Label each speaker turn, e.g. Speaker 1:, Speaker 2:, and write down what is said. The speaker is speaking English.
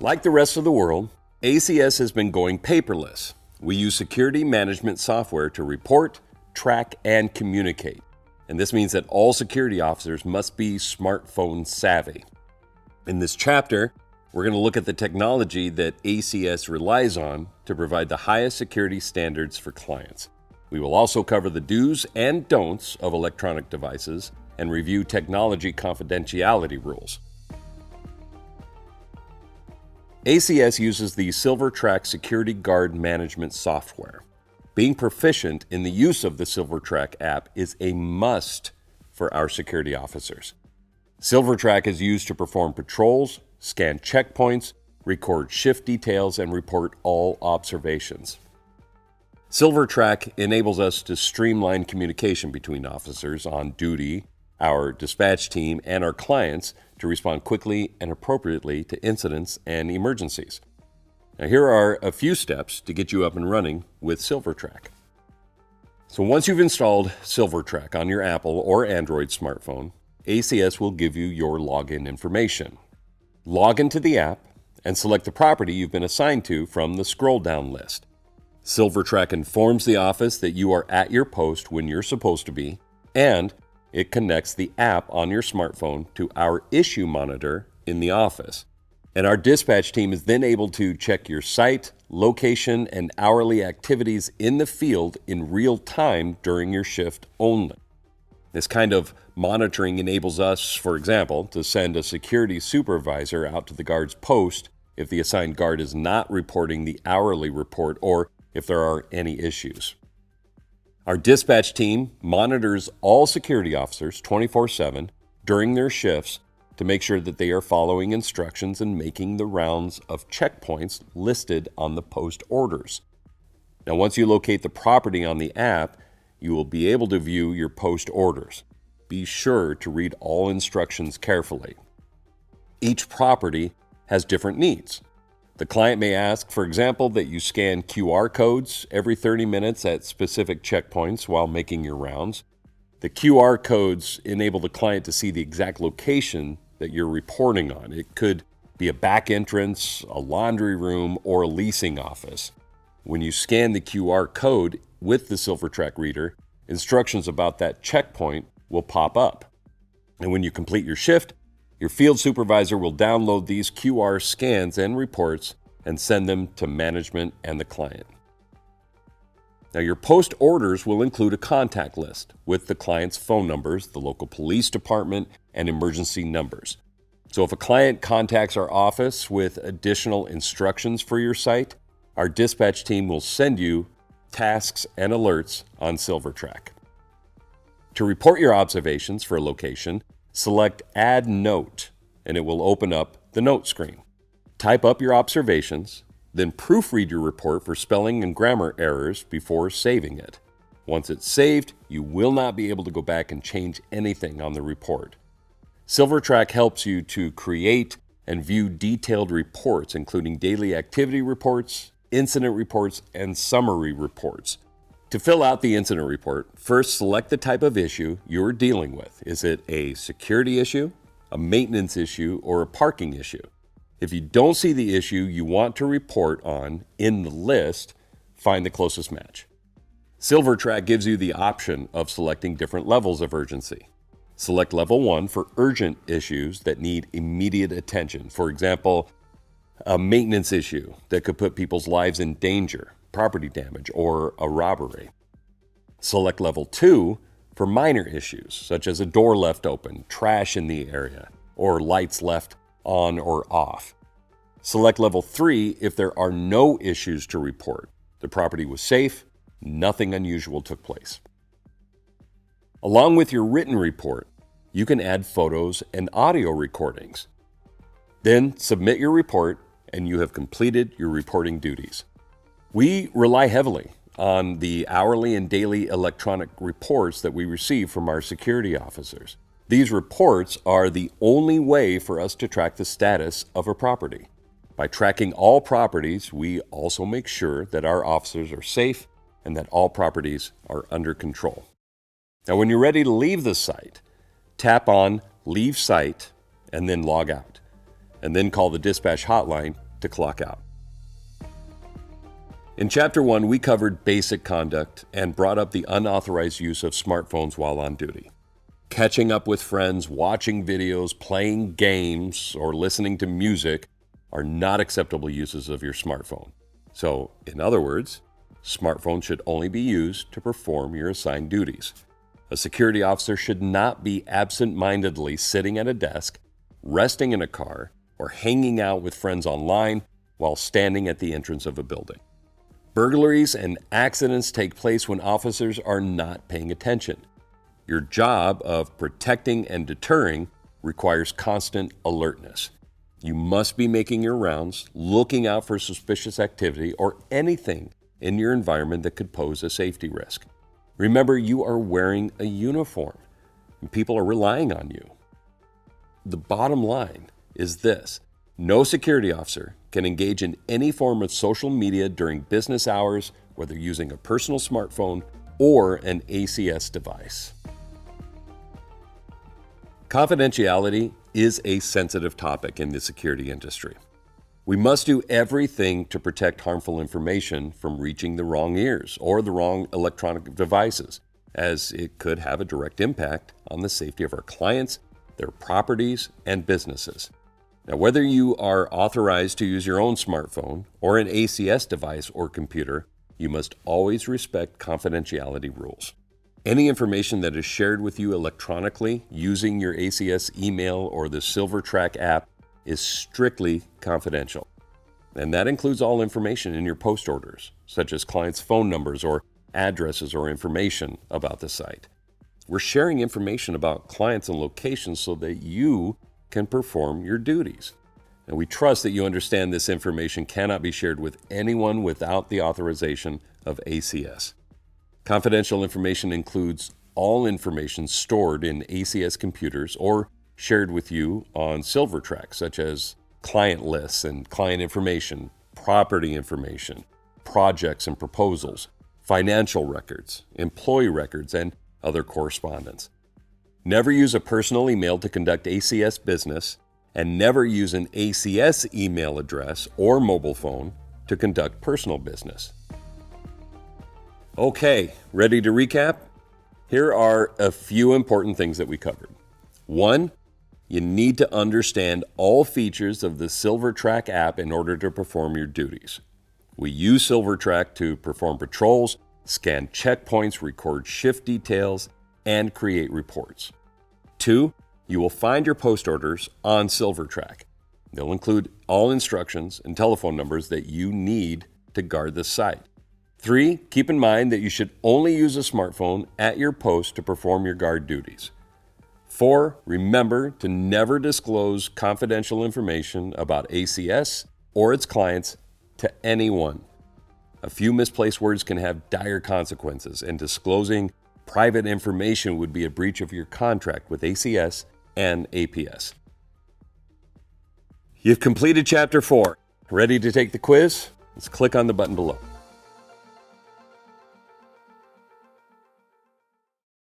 Speaker 1: Like the rest of the world, ACS has been going paperless. We use security management software to report, track, and communicate. And this means that all security officers must be smartphone savvy. In this chapter, we're going to look at the technology that ACS relies on to provide the highest security standards for clients. We will also cover the do's and don'ts of electronic devices and review technology confidentiality rules. ACS uses the SilverTrack Security Guard Management software. Being proficient in the use of the SilverTrack app is a must for our security officers. SilverTrack is used to perform patrols, scan checkpoints, record shift details, and report all observations. SilverTrack enables us to streamline communication between officers on duty, our dispatch team, and our clients to respond quickly and appropriately to incidents and emergencies. Now, here are a few steps to get you up and running with SilverTrack. So once you've installed SilverTrack on your Apple or Android smartphone, ACS will give you your login information. Log into the app and select the property you've been assigned to from the scroll-down list. SilverTrack informs the office that you are at your post when you're supposed to be, and it connects the app on your smartphone to our issue monitor in the office. And our dispatch team is then able to check your site, location, and hourly activities in the field in real time during your shift only. This kind of monitoring enables us, for example, to send a security supervisor out to the guard's post if the assigned guard is not reporting the hourly report or if there are any issues. Our dispatch team monitors all security officers 24/7 during their shifts to make sure that they are following instructions and making the rounds of checkpoints listed on the post orders. Now, once you locate the property on the app, you will be able to view your post orders. Be sure to read all instructions carefully. Each property has different needs. The client may ask, for example, that you scan QR codes every 30 minutes at specific checkpoints while making your rounds. The QR codes enable the client to see the exact location that you're reporting on. It could be a back entrance, a laundry room, or a leasing office. When you scan the QR code with the SilverTrack reader, instructions about that checkpoint will pop up. And when you complete your shift, your field supervisor will download these QR scans and reports and send them to management and the client. Now, your post orders will include a contact list with the client's phone numbers, the local police department, and emergency numbers. So if a client contacts our office with additional instructions for your site, our dispatch team will send you tasks and alerts on SilverTrack. To report your observations for a location, select Add Note, and it will open up the note screen. Type up your observations, then proofread your report for spelling and grammar errors before saving it. Once it's saved, you will not be able to go back and change anything on the report. SilverTrack helps you to create and view detailed reports, including daily activity reports, incident reports, and summary reports. To fill out the incident report, first select the type of issue you're dealing with. Is it a security issue, a maintenance issue, or a parking issue? If you don't see the issue you want to report on in the list, find the closest match. SilverTrack gives you the option of selecting different levels of urgency. Select level 1 for urgent issues that need immediate attention. For example, a maintenance issue that could put people's lives in danger, property damage, or a robbery. Select level 2 for minor issues, such as a door left open, trash in the area, or lights left on or off. Select level 3 if there are no issues to report. The property was safe, nothing unusual took place. Along with your written report, you can add photos and audio recordings. Then submit your report and you have completed your reporting duties. We rely heavily on the hourly and daily electronic reports that we receive from our security officers. These reports are the only way for us to track the status of a property. By tracking all properties, we also make sure that our officers are safe and that all properties are under control. Now, when you're ready to leave the site, tap on Leave Site and then log out. And then call the dispatch hotline to clock out. In Chapter 1, we covered basic conduct and brought up the unauthorized use of smartphones while on duty. Catching up with friends, watching videos, playing games, or listening to music are not acceptable uses of your smartphone. So, in other words, smartphones should only be used to perform your assigned duties. A security officer should not be absent-mindedly sitting at a desk, resting in a car, or hanging out with friends online while standing at the entrance of a building. Burglaries and accidents take place when officers are not paying attention. Your job of protecting and deterring requires constant alertness. You must be making your rounds, looking out for suspicious activity or anything in your environment that could pose a safety risk. Remember, you are wearing a uniform, and people are relying on you. The bottom line is this: no security officer can engage in any form of social media during business hours, whether using a personal smartphone or an ACS device. Confidentiality is a sensitive topic in the security industry. We must do everything to protect harmful information from reaching the wrong ears or the wrong electronic devices, as it could have a direct impact on the safety of our clients, their properties, and businesses. Now, whether you are authorized to use your own smartphone or an ACS device or computer, you must always respect confidentiality rules. Any information that is shared with you electronically using your ACS email or the SilverTrack app is strictly confidential. And that includes all information in your post orders, such as clients' phone numbers or addresses or information about the site. We're sharing information about clients and locations so that you can perform your duties. And we trust that you understand this information cannot be shared with anyone without the authorization of ACS. Confidential information includes all information stored in ACS computers or shared with you on SilverTrack, such as client lists and client information, property information, projects and proposals, financial records, employee records, and other correspondence. Never use a personal email to conduct ACS business, and never use an ACS email address or mobile phone to conduct personal business. Okay, ready to recap? Here are a few important things that we covered. 1, you need to understand all features of the SilverTrack app in order to perform your duties. We use SilverTrack to perform patrols, scan checkpoints, record shift details, and create reports. 2, you will find your post orders on SilverTrack. They'll include all instructions and telephone numbers that you need to guard the site. 3, keep in mind that you should only use a smartphone at your post to perform your guard duties. 4, remember to never disclose confidential information about ACS or its clients to anyone. A few misplaced words can have dire consequences, and disclosing private information would be a breach of your contract with ACS and APS. You've completed Chapter 4. Ready to take the quiz? Let's click on the button below.